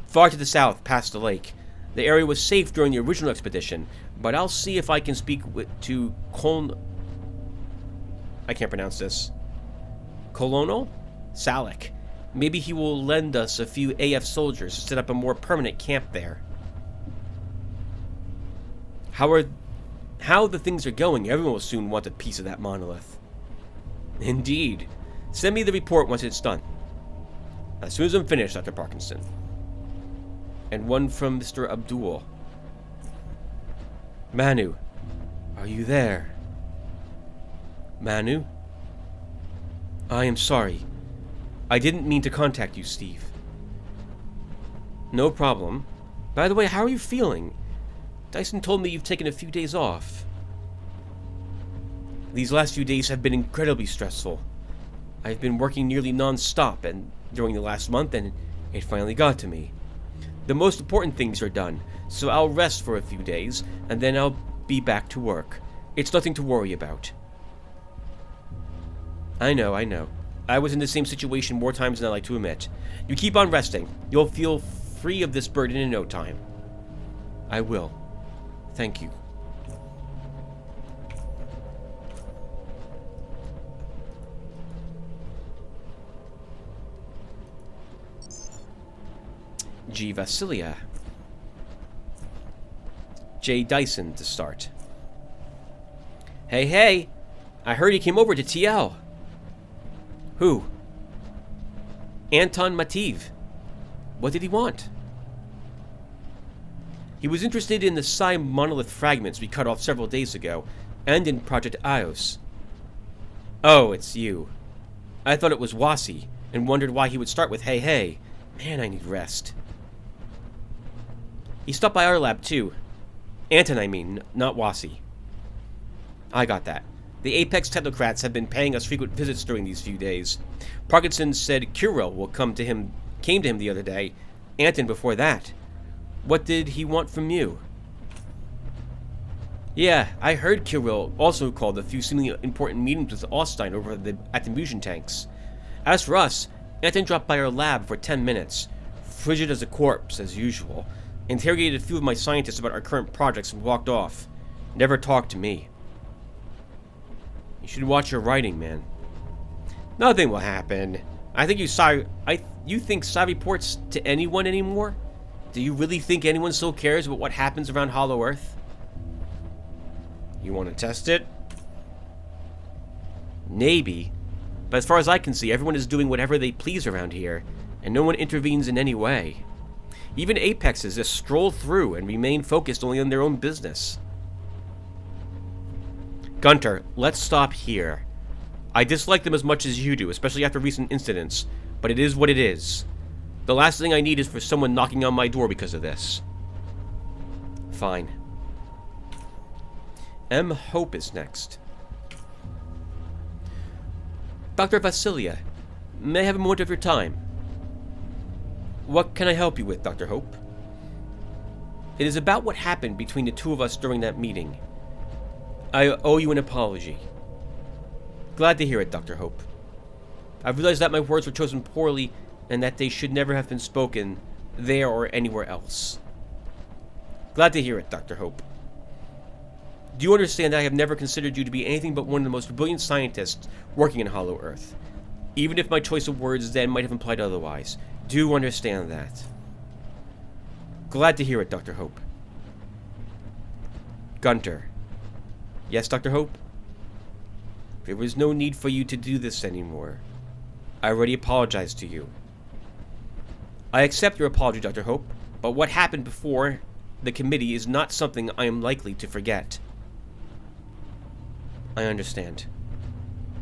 Far to the south, past the lake. The area was safe during the original expedition, but I'll see if I can speak to I can't pronounce this. Colonel Salik. Maybe he will lend us a few AF soldiers to set up a more permanent camp there. How the things are going, everyone will soon want a piece of that monolith. Indeed. Send me the report once it's done. As soon as I'm finished, Dr. Parkinson. And one from Mr. Abdul. Manu, are you there? Manu? I am sorry. I didn't mean to contact you, Steve. No problem. By the way, how are you feeling? Dyson told me you've taken a few days off. These last few days have been incredibly stressful. I've been working nearly non-stop during the last month, and it finally got to me. The most important things are done, so I'll rest for a few days, and then I'll be back to work. It's nothing to worry about. I know. I was in the same situation more times than I like to admit. You keep on resting. You'll feel free of this burden in no time. I will. Thank you. G. Vasilia. J. Dyson to start. Hey, I heard he came over to TL. Who? Anton Mativ. What did he want? He was interested in the Psi monolith fragments we cut off several days ago, and in Project Ios. Oh, it's you. I thought it was Wasi, and wondered why he would start with hey. Man, I need rest. He stopped by our lab, too. Anton, I mean, not Wasi. I got that. The Apex technocrats have been paying us frequent visits during these few days. Parkinson said Kirill came to him the other day. Anton before that. What did he want from you? Yeah, I heard Kirill also called a few seemingly important meetings with Austin over at the fusion tanks. As for us, Anton dropped by our lab for 10 minutes, frigid as a corpse, as usual, interrogated a few of my scientists about our current projects and walked off. Never talked to me. You should watch your writing, man. Nothing will happen. You think Psi reports to anyone anymore? Do you really think anyone still cares about what happens around Hollow Earth? You want to test it? Maybe. But as far as I can see, everyone is doing whatever they please around here, and no one intervenes in any way. Even Apexes just stroll through and remain focused only on their own business. Gunter, let's stop here. I dislike them as much as you do, especially after recent incidents, but it is what it is. The last thing I need is for someone knocking on my door because of this. Fine. M. Hope is next. Dr. Vasilia, may I have a moment of your time? What can I help you with, Dr. Hope? It is about what happened between the two of us during that meeting. I owe you an apology. Glad to hear it, Dr. Hope. I realize that my words were chosen poorly and that they should never have been spoken there or anywhere else. Glad to hear it, Dr. Hope. Do you understand that I have never considered you to be anything but one of the most brilliant scientists working in Hollow Earth? Even if my choice of words then might have implied otherwise. Do understand that. Glad to hear it, Dr. Hope. Gunter. Yes, Dr. Hope? There was no need for you to do this anymore. I already apologized to you. I accept your apology, Dr. Hope, but what happened before the committee is not something I am likely to forget. I understand.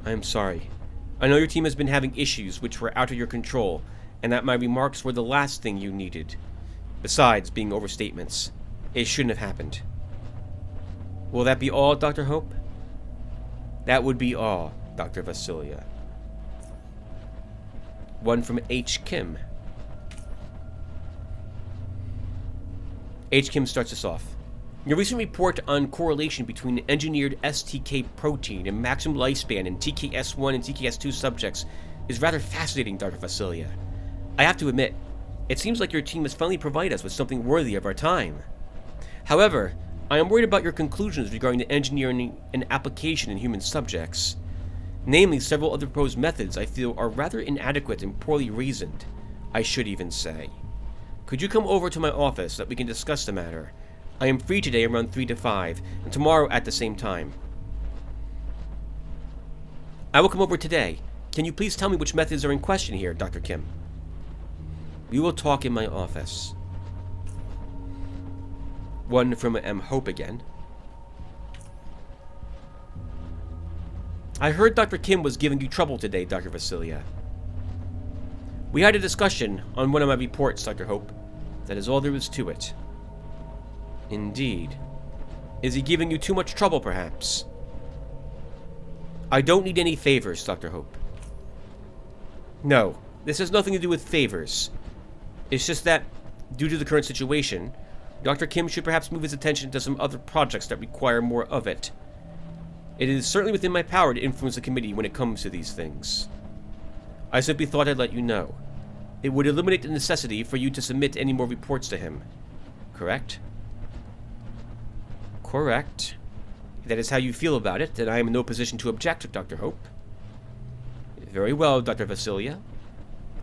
I am sorry. I know your team has been having issues which were out of your control, and that my remarks were the last thing you needed. Besides being overstatements, it shouldn't have happened. Will that be all, Dr. Hope? That would be all, Dr. Vasilia. One from H. Kim. H. Kim starts us off. Your recent report on correlation between engineered STK protein and maximum lifespan in TKS1 and TKS2 subjects is rather fascinating, Dr. Vasilia. I have to admit, it seems like your team has finally provided us with something worthy of our time. However, I am worried about your conclusions regarding the engineering and application in human subjects. Namely, several of the proposed methods I feel are rather inadequate and poorly reasoned, I should even say. Could you come over to my office so that we can discuss the matter? I am free today around 3 to 5, and tomorrow at the same time. I will come over today. Can you please tell me which methods are in question here, Dr. Kim? We will talk in my office. One from M. Hope again. I heard Dr. Kim was giving you trouble today, Dr. Vasilia. We had a discussion on one of my reports, Dr. Hope. That is all there is to it. Indeed. Is he giving you too much trouble, perhaps? I don't need any favors, Dr. Hope. No, this has nothing to do with favors. It's just that, due to the current situation, Dr. Kim should perhaps move his attention to some other projects that require more of it. It is certainly within my power to influence the committee when it comes to these things. I simply thought I'd let you know. It would eliminate the necessity for you to submit any more reports to him. Correct? Correct. If that is how you feel about it, then I am in no position to object, Dr. Hope. Very well, Dr. Vasilia.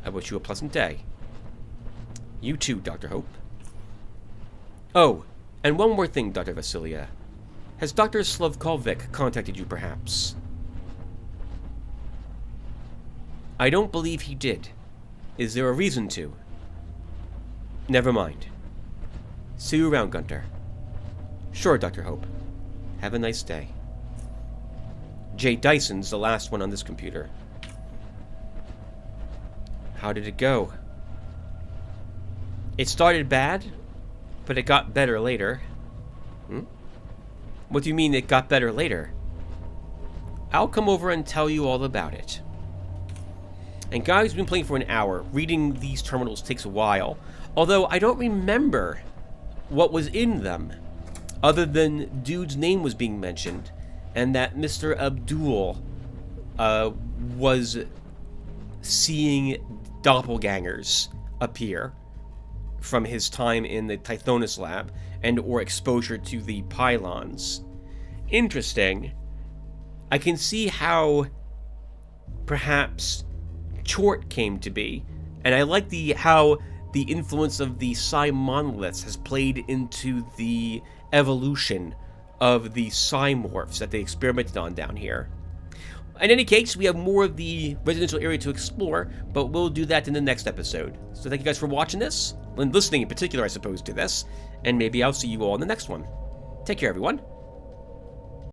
I wish you a pleasant day. You too, Dr. Hope. Oh, and one more thing, Dr. Vasilia. Has Dr. Slavkovic contacted you, perhaps? I don't believe he did. Is there a reason to? Never mind. See you around, Gunter. Sure, Dr. Hope. Have a nice day. Jay Dyson's the last one on this computer. How did it go? It started bad, but it got better later. What do you mean it got better later? I'll come over and tell you all about it. And guys, we've been playing for an hour. Reading these terminals takes a while. Although I don't remember what was in them. Other than dude's name was being mentioned. And that Mr. Abdul was seeing doppelgangers appear from his time in the Tithonus lab and or exposure to the pylons. Interesting. I can see how perhaps Chort came to be, and I like how the influence of the Psi monoliths has played into the evolution of the Psi-morphs that they experimented on down here. In any case, we have more of the residential area to explore, but we'll do that in the next episode. So thank you guys for watching this, and listening in particular, I suppose, to this, and maybe I'll see you all in the next one. Take care, everyone.